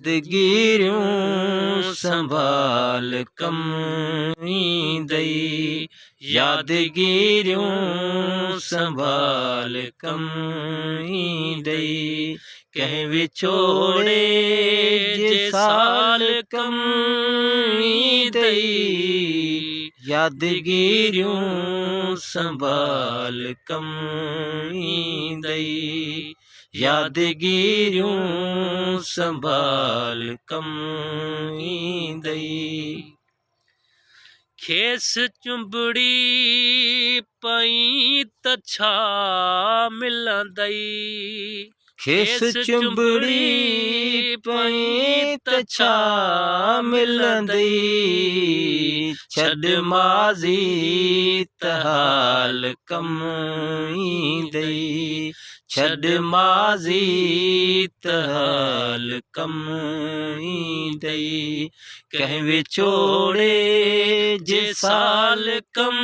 यादगिरियूं संभाल कम ईंदई, यादगिरियूं संभाल कम ईंदई। कंहिं विछोड़े जे साल कम ईंदई, यादगिरियूं संभाल कम ईंदई, यादगिरियूं संभाल कम ईंदई। खेस चुंबड़ी पई त छा मिलंदई, खेस चुंबड़ी पई त छा मिलंदई। छॾ माज़ी त हाल कम ईंदई, छॾ माज़ी त हाल कम ईंदई। कंहिं विछोड़े जे साल कम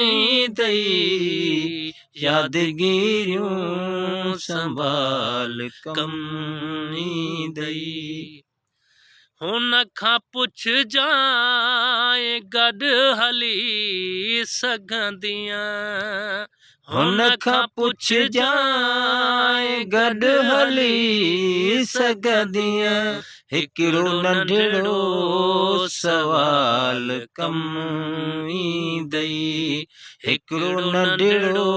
ईंदई, यादगिरियूं संभाल कम ईंदई। हुन खां पुछजांइ गॾु हली सघंदियां, हुन खां पुछजांइ गॾु हली सघंदियां। हिकिड़ो नंढड़ो सवाल कम ईंदई, हिकिड़ो नंढड़ो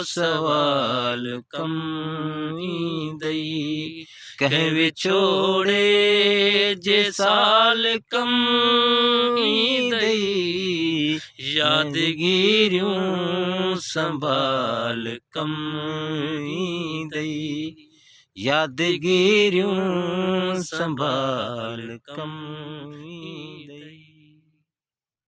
सवाल कम ईंदई। कंहिं विछोड़े जे साल कम ईंदई, यादगिरियूं संभाल कम ईंदई, यादगिरियूं संभाल कम ईंदई।